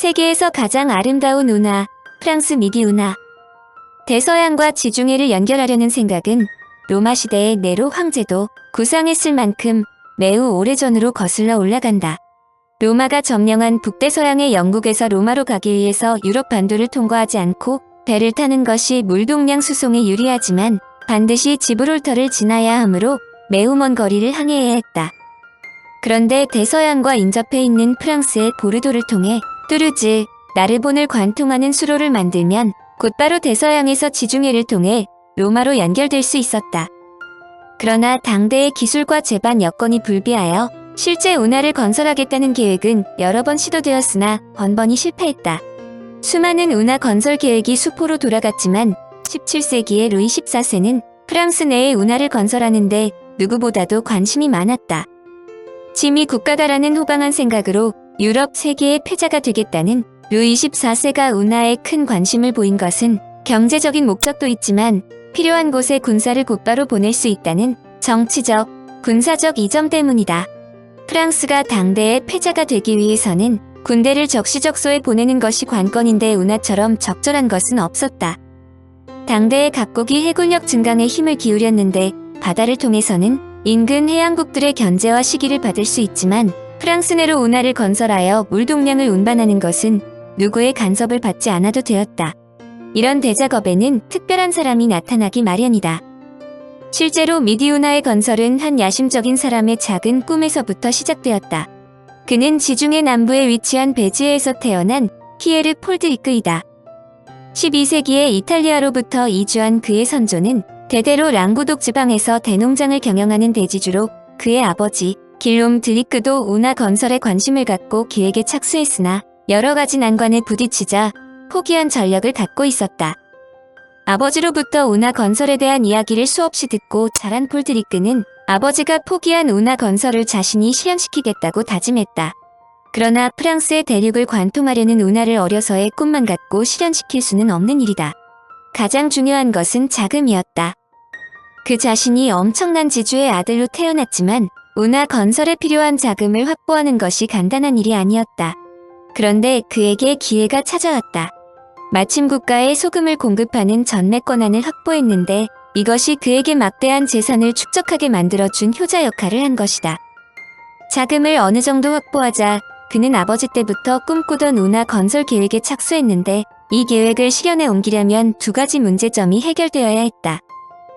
세계에서 가장 아름다운 운하, 프랑스 미디 운하. 대서양과 지중해를 연결하려는 생각은 로마 시대의 네로 황제도 구상했을 만큼 매우 오래전으로 거슬러 올라간다. 로마가 점령한 북대서양의 영국에서 로마로 가기 위해서 유럽 반도를 통과하지 않고 배를 타는 것이 물동량 수송에 유리하지만 반드시 지브롤터를 지나야 하므로 매우 먼 거리를 항해해야 했다. 그런데 대서양과 인접해 있는 프랑스의 보르도를 통해 뚜르즈, 나르본을 관통하는 수로를 만들면 곧바로 대서양에서 지중해를 통해 로마로 연결될 수 있었다. 그러나 당대의 기술과 제반 여건이 불비하여 실제 운하를 건설하겠다는 계획은 여러 번 시도되었으나 번번이 실패했다. 수많은 운하 건설 계획이 수포로 돌아갔지만 17세기의 루이 14세는 프랑스 내에 운하를 건설하는데 누구보다도 관심이 많았다. 짐이 국가다라는 호방한 생각으로 유럽 세계의 패자가 되겠다는 루이 14세가 운하에 큰 관심을 보인 것은 경제적인 목적도 있지만 필요한 곳에 군사를 곧바로 보낼 수 있다는 정치적, 군사적 이점 때문이다. 프랑스가 당대의 패자가 되기 위해서는 군대를 적시적소에 보내는 것이 관건인데 운하처럼 적절한 것은 없었다. 당대의 각국이 해군력 증강에 힘을 기울였는데 바다를 통해서는 인근 해양국들의 견제와 시기를 받을 수 있지만 프랑스 내로 운하를 건설하여 물동량을 운반하는 것은 누구의 간섭을 받지 않아도 되었다. 이런 대작업에는 특별한 사람이 나타나기 마련이다. 실제로 미디 운하의 건설은 한 야심적인 사람의 작은 꿈에서부터 시작되었다. 그는 지중해 남부에 위치한 베지에서 태어난 피에르 폴드리크이다. 12세기에 이탈리아로부터 이주한 그의 선조는 대대로 랑구독 지방에서 대농장을 경영하는 대지주로 그의 아버지 길롬 드리크도 운하 건설에 관심을 갖고 기획에 착수했으나 여러 가지 난관에 부딪히자 포기한 전력을 갖고 있었다. 아버지로부터 운하 건설에 대한 이야기를 수없이 듣고 자란 폴드리크는 아버지가 포기한 운하 건설을 자신이 실현시키겠다고 다짐했다. 그러나 프랑스의 대륙을 관통하려는 운하를 어려서의 꿈만 갖고 실현시킬 수는 없는 일이다. 가장 중요한 것은 자금이었다. 그 자신이 엄청난 지주의 아들로 태어났지만 운하 건설에 필요한 자금을 확보하는 것이 간단한 일이 아니었다. 그런데 그에게 기회가 찾아왔다. 마침 국가에 소금을 공급하는 전매 권한을 확보했는데 이것이 그에게 막대한 재산을 축적하게 만들어준 효자 역할을 한 것이다. 자금을 어느 정도 확보하자 그는 아버지 때부터 꿈꾸던 운하 건설 계획에 착수했는데 이 계획을 실현에 옮기려면 두 가지 문제점이 해결되어야 했다.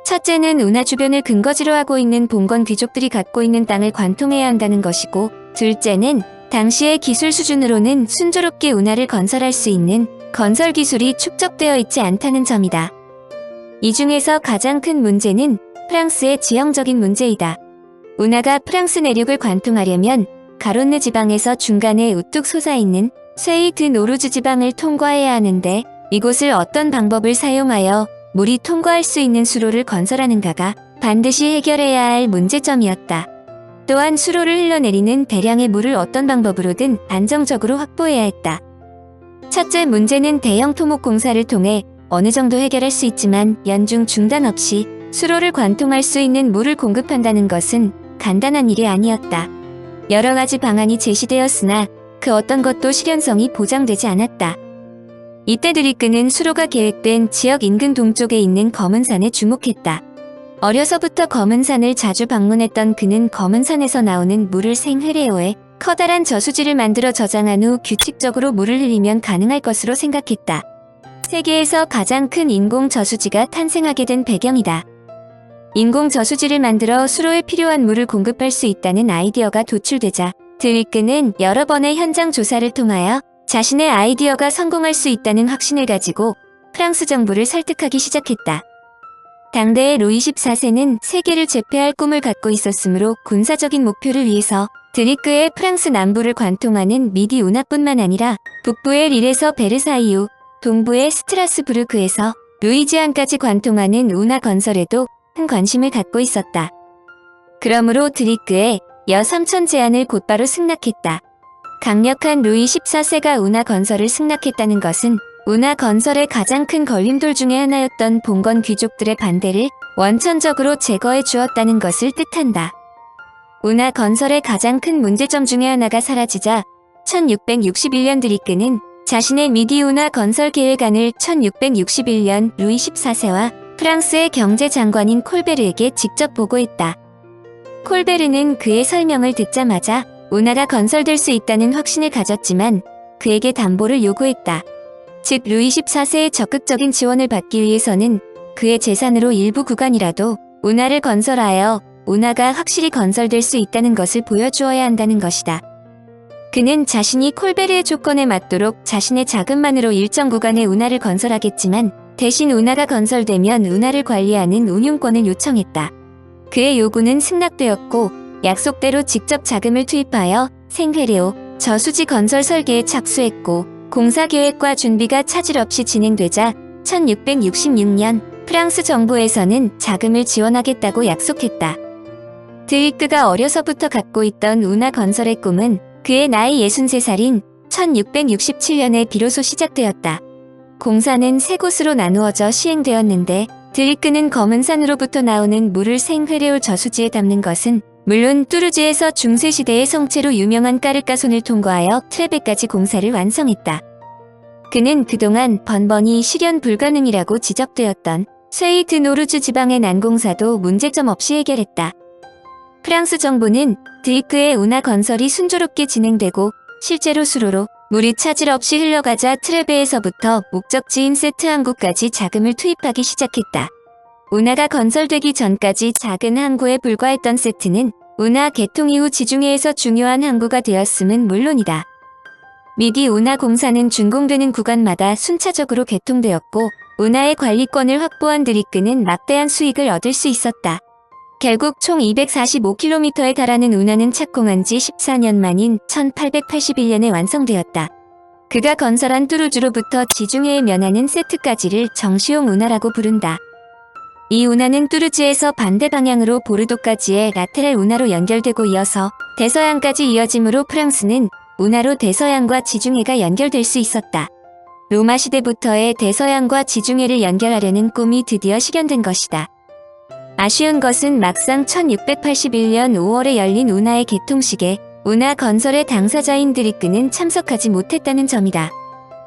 첫째는 운하 주변을 근거지로 하고 있는 봉건 귀족들이 갖고 있는 땅을 관통해야 한다는 것이고, 둘째는 당시의 기술 수준으로는 순조롭게 운하를 건설할 수 있는 건설 기술이 축적되어 있지 않다는 점이다. 이 중에서 가장 큰 문제는 프랑스의 지형적인 문제이다. 운하가 프랑스 내륙을 관통하려면 가론느 지방에서 중간에 우뚝 솟아있는 쇠이 드 노르즈 지방을 통과해야 하는데 이곳을 어떤 방법을 사용하여 물이 통과할 수 있는 수로를 건설하는가가 반드시 해결해야 할 문제점이었다. 또한 수로를 흘러내리는 대량의 물을 어떤 방법으로든 안정적으로 확보해야 했다. 첫째 문제는 대형 토목 공사를 통해 어느 정도 해결할 수 있지만 연중 중단 없이 수로를 관통할 수 있는 물을 공급한다는 것은 간단한 일이 아니었다. 여러 가지 방안이 제시되었으나 그 어떤 것도 실현성이 보장되지 않았다. 이때 드리크는 수로가 계획된 지역 인근 동쪽에 있는 검은산에 주목했다. 어려서부터 검은산을 자주 방문했던 그는 검은산에서 나오는 물을 생회래어에 커다란 저수지를 만들어 저장한 후 규칙적으로 물을 흘리면 가능할 것으로 생각했다. 세계에서 가장 큰 인공 저수지가 탄생하게 된 배경이다. 인공 저수지를 만들어 수로에 필요한 물을 공급할 수 있다는 아이디어가 도출되자 드리크는 여러 번의 현장 조사를 통하여 자신의 아이디어가 성공할 수 있다는 확신을 가지고 프랑스 정부를 설득하기 시작했다. 당대의 루이 14세는 세계를 제패할 꿈을 갖고 있었으므로 군사적인 목표를 위해서 드리크의 프랑스 남부를 관통하는 미디 운하뿐만 아니라 북부의 릴에서 베르사유, 동부의 스트라스부르크에서 루이지안까지 관통하는 운하 건설에도 큰 관심을 갖고 있었다. 그러므로 드리크의 여 3천 제안을 곧바로 승낙했다. 강력한 루이 14세가 운하 건설을 승낙했다는 것은 운하 건설의 가장 큰 걸림돌 중의 하나였던 봉건 귀족들의 반대를 원천적으로 제거해 주었다는 것을 뜻한다. 운하 건설의 가장 큰 문제점 중의 하나가 사라지자 1661년 드리크는 자신의 미디 운하 건설 계획안을 1661년 루이 14세와 프랑스의 경제장관인 콜베르에게 직접 보고했다. 콜베르는 그의 설명을 듣자마자 운하가 건설될 수 있다는 확신을 가졌지만 그에게 담보를 요구했다. 즉 루이 14세의 적극적인 지원을 받기 위해서는 그의 재산으로 일부 구간이라도 운하를 건설하여 운하가 확실히 건설될 수 있다는 것을 보여주어야 한다는 것이다. 그는 자신이 콜베르의 조건에 맞도록 자신의 자금만으로 일정 구간의 운하를 건설하겠지만 대신 운하가 건설되면 운하를 관리하는 운용권을 요청했다. 그의 요구는 승낙되었고 약속대로 직접 자금을 투입하여 생회레오 저수지 건설 설계에 착수했고 공사 계획과 준비가 차질 없이 진행되자 1666년 프랑스 정부에서는 자금을 지원하겠다고 약속했다. 드리크가 어려서부터 갖고 있던 운하 건설의 꿈은 그의 나이 63살인 1667년에 비로소 시작되었다. 공사는 세 곳으로 나누어져 시행되었는데 드리크는 검은 산으로부터 나오는 물을 생회레올 저수지에 담는 것은 물론 뚜르즈에서 중세시대의 성체로 유명한 까르까손을 통과하여 트레베까지 공사를 완성했다. 그는 그동안 번번이 실현 불가능이라고 지적되었던 쇠이드 노르즈 지방의 난공사도 문제점 없이 해결했다. 프랑스 정부는 드리크의 운하 건설이 순조롭게 진행되고 실제로 수로로 물이 차질 없이 흘러가자 트레베에서부터 목적지인 세트 항구까지 자금을 투입하기 시작했다. 운하가 건설되기 전까지 작은 항구에 불과했던 세트는 운하 개통 이후 지중해에서 중요한 항구가 되었음은 물론이다. 미디 운하 공사는 준공되는 구간마다 순차적으로 개통되었고 운하의 관리권을 확보한 드리크는 막대한 수익을 얻을 수 있었다. 결국 총 245km에 달하는 운하는 착공한 지 14년 만인 1881년에 완성되었다. 그가 건설한 뚜르즈로부터 지중해에 면하는 세트까지를 정시용 운하라고 부른다. 이 운하는 뚜르즈에서 반대 방향으로 보르도까지의 라테랄 운하로 연결되고 이어서 대서양까지 이어지므로 프랑스는 운하로 대서양과 지중해가 연결될 수 있었다. 로마 시대부터의 대서양과 지중해를 연결하려는 꿈이 드디어 실현된 것이다. 아쉬운 것은 막상 1681년 5월에 열린 운하의 개통식에 운하 건설의 당사자인 드리크는 참석하지 못했다는 점이다.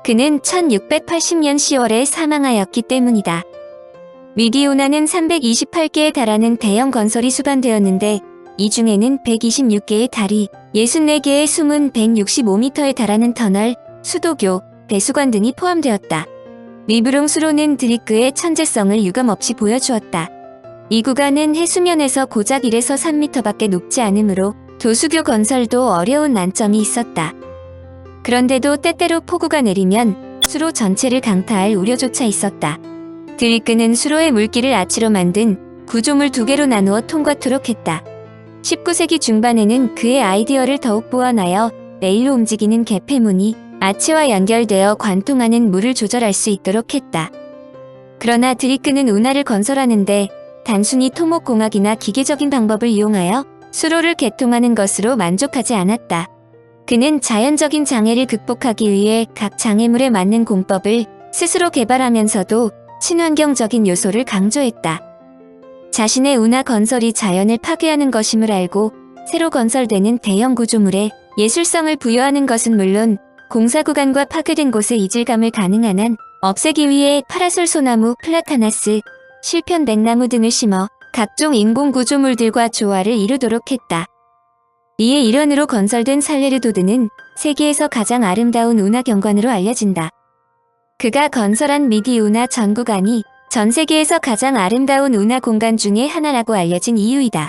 그는 1680년 10월에 사망하였기 때문이다. 미디 운하는 328개에 달하는 대형 건설이 수반되었는데 이 중에는 126개의 다리, 64개의 숨은 165m에 달하는 터널, 수도교, 배수관 등이 포함되었다. 리브롱 수로는 드리크의 천재성을 유감없이 보여주었다. 이 구간은 해수면에서 고작 1에서 3m밖에 높지 않으므로 도수교 건설도 어려운 난점이 있었다. 그런데도 때때로 폭우가 내리면 수로 전체를 강타할 우려조차 있었다. 드리크는 수로의 물길을 아치로 만든 구조물 2개로 나누어 통과토록 했다. 19세기 중반에는 그의 아이디어를 더욱 보완하여 레일로 움직이는 개폐문이 아치와 연결되어 관통하는 물을 조절할 수 있도록 했다. 그러나 드리크는 운하를 건설하는데 단순히 토목공학이나 기계적인 방법을 이용하여 수로를 개통하는 것으로 만족하지 않았다. 그는 자연적인 장애를 극복하기 위해 각 장애물에 맞는 공법을 스스로 개발하면서도 친환경적인 요소를 강조했다. 자신의 운하 건설이 자연을 파괴하는 것임을 알고 새로 건설되는 대형 구조물에 예술성을 부여하는 것은 물론 공사 구간과 파괴된 곳의 이질감을 가능한 한 없애기 위해 파라솔 소나무, 플라타나스, 실편 백나무 등을 심어 각종 인공 구조물들과 조화를 이루도록 했다. 이에 일원으로 건설된 살레르도드는 세계에서 가장 아름다운 운하 경관으로 알려진다. 그가 건설한 미디 운하 전 구간이 전 세계에서 가장 아름다운 운하 공간 중의 하나라고 알려진 이유이다.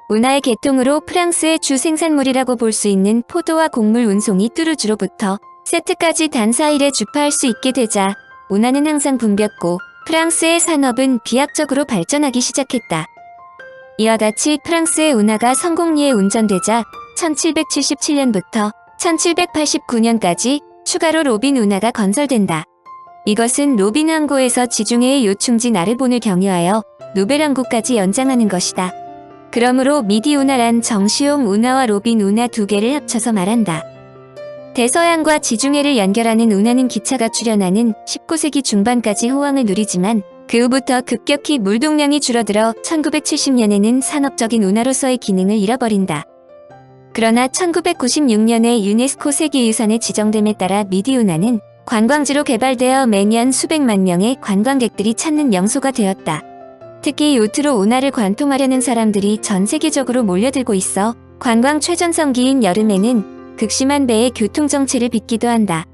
운하의 개통으로 프랑스의 주 생산물이라고 볼 수 있는 포도와 곡물 운송이 뚜르즈로부터 세트까지 단 4일에 주파할 수 있게 되자 운하는 항상 붐볐고 프랑스의 산업은 비약적으로 발전하기 시작했다. 이와 같이 프랑스의 운하가 성공리에 운전되자 1777년부터 1789년까지 추가로 로빈 운하가 건설된다. 이것은 로빈 항구에서 지중해의 요충지 나르본을 경유하여 노벨 항구까지 연장하는 것이다. 그러므로 미디 운하란 정시용 운하와 로빈 운하 2개를 합쳐서 말한다. 대서양과 지중해를 연결하는 운하는 기차가 출현하는 19세기 중반까지 호황을 누리지만 그 후부터 급격히 물동량이 줄어들어 1970년에는 산업적인 운하로서의 기능을 잃어버린다. 그러나 1996년에 유네스코 세계유산에 지정됨에 따라 미디우나는 관광지로 개발되어 매년 수백만 명의 관광객들이 찾는 명소가 되었다. 특히 요트로 운하를 관통하려는 사람들이 전 세계적으로 몰려들고 있어 관광 최전성기인 여름에는 극심한 배의 교통정체를 빚기도 한다.